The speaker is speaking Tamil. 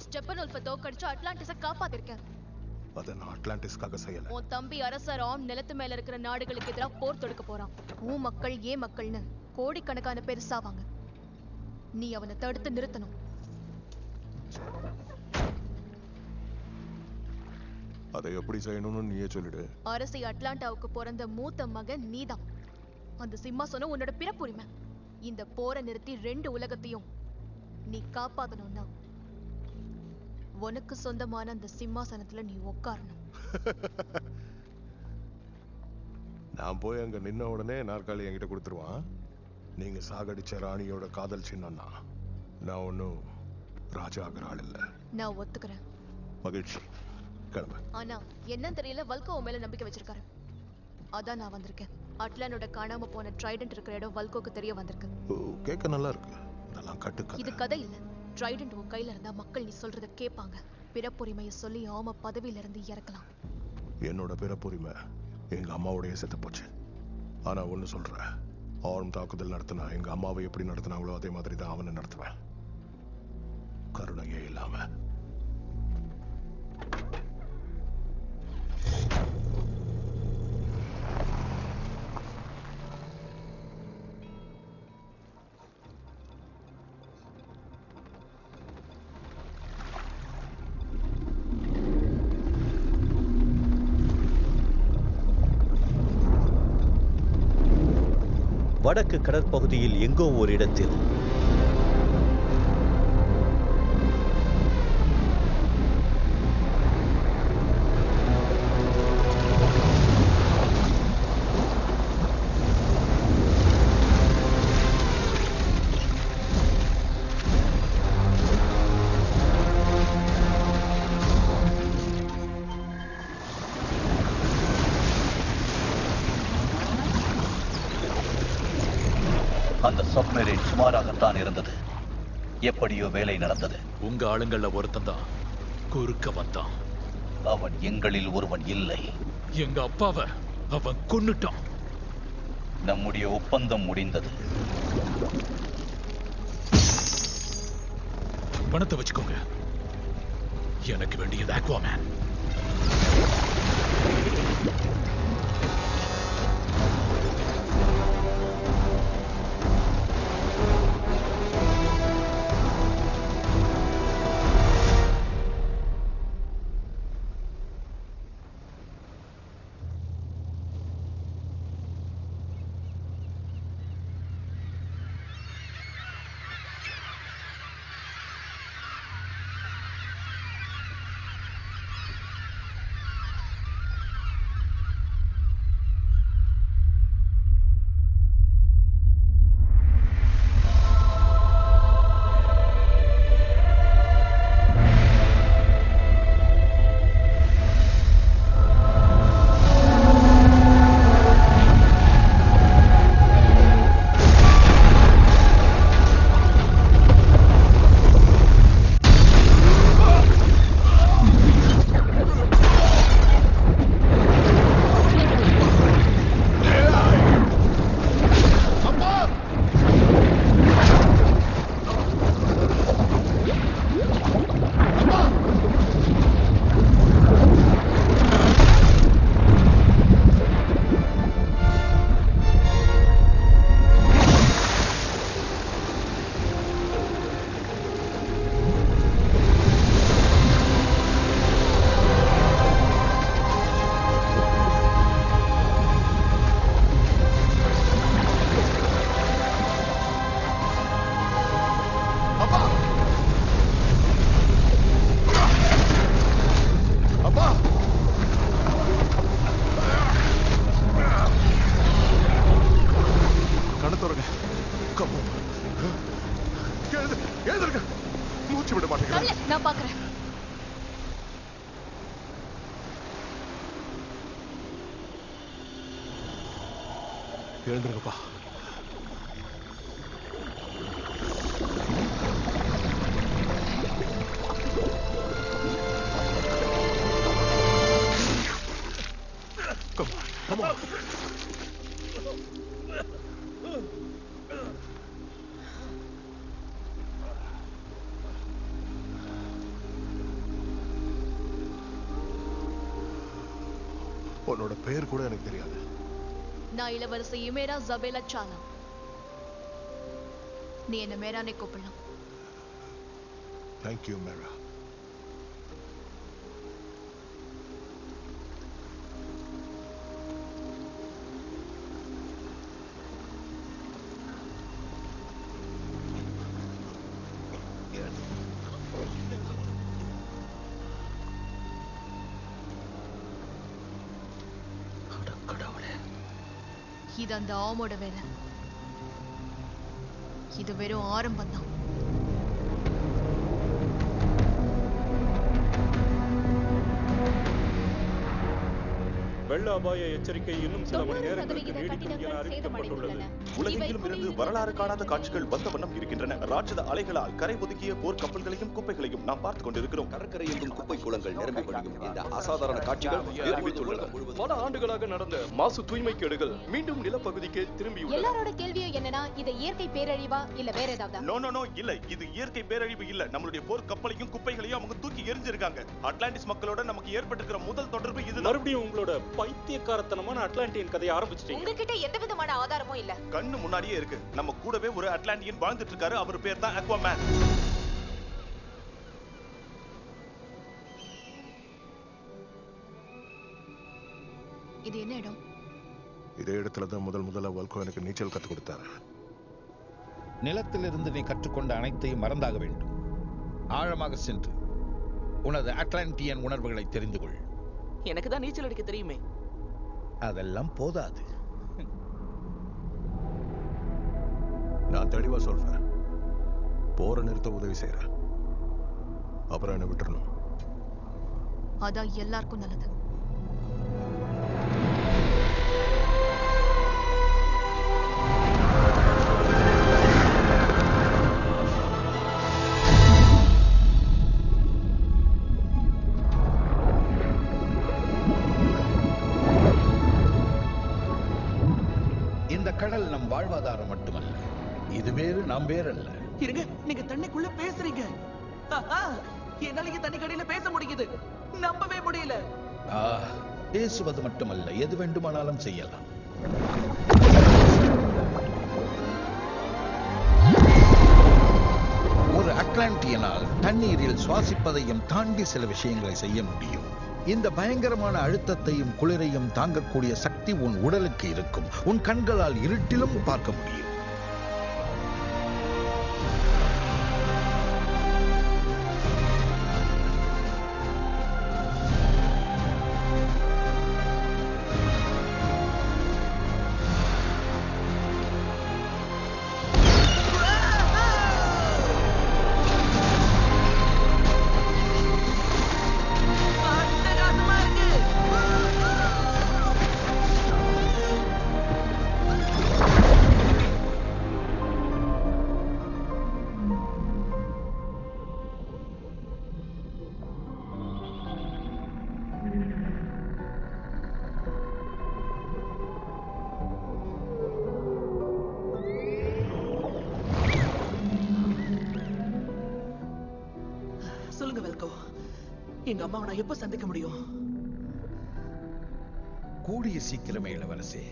ஸ்டெப்பனோல்ஃபை தோக்கடிச்சு அட்லாண்டிஸை காப்பாத்திருக்க. அதை நான் அட்லாண்டிஸ்காக செய்யல. உன் தம்பி அரசர் ஆம் நிலத்து மேல இருக்கிற நாடுகளுக்கு எதிராக போர் தொடுக்க போறான். உன் மக்கள் ஏன் மக்கள்னு கோடிக்கணக்கான பேர் சாவாங்க. நீ அவனை தடுத்து நிறுத்தணும். அதை எப்படி செய்யணும்னு நீயே சொல்லிடு. அரசி அட்லாண்டாவுக்கு பிறந்த மூத்த மகன் நீதான். அந்த சிம்மாசனம் உன்னோட பிறப்புரிமை. இந்த போரை நிறுத்தி 2 உலகத்தையும் நீ காப்பாத்தணும்னா உனக்கு சொந்தமான அந்த சிம்மாசனத்துல நீ உட்காரணும். நான் போய் அங்க நின்ன உடனே நாற்காலி என்கிட்ட கொடுத்துருவான். நீங்க சாகடிச்ச ராணியோட காதல் சின்னம்னா நான் ஒன்னும் ராஜா ஆகிற ஆள் இல்ல. நான் ஒத்துக்கிறேன். மகிழ்ச்சி, கிளம்பு. ஆனா என்ன தெரியல, வல்கோ மேல நம்பிக்கை வச்சிருக்காரு. அதான் நான் வந்திருக்கேன். அட்லானோட காணாம போன ட்ரைடன்ட் இருக்கிற இடம் வல்கோக்கு தெரிய வந்திருக்கு. கேட்க நல்லா இருக்கு. இதெல்லாம் கட்டுக்கதை. இது கதை இல்ல. ட்ரைடன்ட் உன் கையில இருந்தா மக்கள் நீ சொல்றத கேட்பாங்க. பிறப்புரிமையை சொல்லி ஆம பதவியில இருந்து இறக்கலாம். என்னோட பிறப்புரிமை எங்க அம்மாவுடைய செத்து போச்சு. ஆனா ஒண்ணு சொல்றேன், ஆர்ம் தாக்குதல் நடத்தினா எங்க அம்மாவை எப்படி நடத்தினாங்களோ அதே மாதிரி தான் அவனை நடத்துவேன். கருணையே இல்லாம. வடக்கு கடற்பகுதியில் எங்கோ ஒரு இடத்தில் அந்த சப்மரீன் சுமாராகத்தான் இருந்தது. எப்படியோ வேலை நடந்தது. உங்க ஆளுங்கள்ல ஒருத்தன் தான் குறுக்க வந்தான். அவன் எங்களில் ஒருவன் இல்லை. எங்க அப்பாவை அவன் கொன்னுட்டான். நம்முடைய ஒப்பந்தம் முடிந்தது. பணத்தை வச்சுக்கோங்க. எனக்கு வேண்டியது அக்வாமேன். நான் பாக்குறேன். எழுந்திருங்கப்பா. Come on. உன்னோட பேர் கூட எனக்கு தெரியாது. நான் இளவரசி இமேரா ஜபேலா சாலா. நீ என்ன மேரானே கூப்பிடலாம். தேங்க்யூ மேரா. இது அந்த ஆமோட வேலை. இது வெறும் ஆரம்பம் தான். வெள்ள அபாய எச்சரிக்கை இன்னும் சில மணி நேரங்களுக்கு நீடிக்கும் என அறிவிக்கப்பட்டுள்ளது. உலகெங்கிலும் இருந்து வரலாறு காணாத காட்சிகள் வந்த வண்ணம் இருக்கின்றன. ராட்சத அலைகளால் கரை ஒதுக்கிய போர் கப்பல்களையும் குப்பைகளையும் நாம் பார்த்துக் கொண்டிருக்கிறோம். கடற்கரை எங்கும் குப்பை கூளங்கள் நிரம்பி வழியும் இந்த அசாதாரண காட்சிகள் அறிவித்துள்ளன. பல ஆண்டுகளாக நடந்த மாசு தூய்மைக்கேடுகள் மீண்டும் நிலப்பகுதிக்கு திரும்பியுள்ளன. எல்லாரோட கேள்வியும் என்னன்னா, இது இயற்கை பேரழிவா இல்ல வேற ஏதாவது? நோ இல்ல, இது இயற்கை பேரழிவு இல்ல. நம்மளுடைய போர் கப்பலையும் குப்பைகளையும் அவங்க தூக்கி எரிஞ்சிருக்காங்க. அட்லாண்டிஸ் மக்களோட நமக்கு ஏற்பட்டிருக்கிற முதல் தொடர்பு இது. மறுபடியும் உங்களோட பைத்தியக்காரத்தனமான அட்லாண்டியன் கதையை ஆரம்பிச்சிட்டீங்க. உங்ககிட்ட எந்த விதமான ஆதாரமும் இல்ல. கண்ணு முன்னாடியே இருக்கு. நம்ம கூடவே ஒரு அட்லாண்டியன் வாழ்ந்துட்டு இருக்காரு. அவர் பேர் தான் அக்வாமேன். இது என்ன இடம்? இதே இடத்துல தான் முதல்ல வல்கோ எனக்கு நீச்சல் கற்றுக் கொடுத்தாரு. நிலத்திலிருந்து நீ கற்றுக்கொண்ட அனைத்தையும் மறந்தாக வேண்டும். ஆழமாக சென்று உனது அட்லாண்டியன் உணர்வுகளை தெரிந்து கொள். எனக்கு தான் நீச்சல் அடிக்க தெரியுமே. அதெல்லாம் போதாது. நான் தெளிவா சொல்றேன். போற நிறுத்த உதவி செய்யறேன். அப்புறம் என்ன விட்டுறணும். அதான் எல்லாருக்கும் நல்லது. இந்த கடல் நம் வாழ்வாதாரம் மட்டுமல்ல. இது வேறு, நாம் வேறல்ல. இருங்க, நீங்க தண்ணிக்குள்ள பேசுறீங்க. என்னால இங்க தண்ணி கடையில பேச முடியுது. நம்பவே முடியல. பேசுவது மட்டுமல்ல, எது வேண்டுமானாலும் செய்யலாம். ஒரு அட்லாண்டியனால் தண்ணீரில் சுவாசிப்பதையும் தாண்டி சில விஷயங்களை செய்ய முடியும். இந்த பயங்கரமான அழுத்தத்தையும் குளிரையும் தாங்கக்கூடிய சக்தி உன் உடலுக்கு இருக்கும். உன் கண்களால் இருட்டிலும் பார்க்க முடியும். சொல்லுங்க வெல்கோ, எங்க அம்மாவை நான் எப்ப சந்திக்க முடியும்? கூடிய சீக்கிரமே இளவரசே.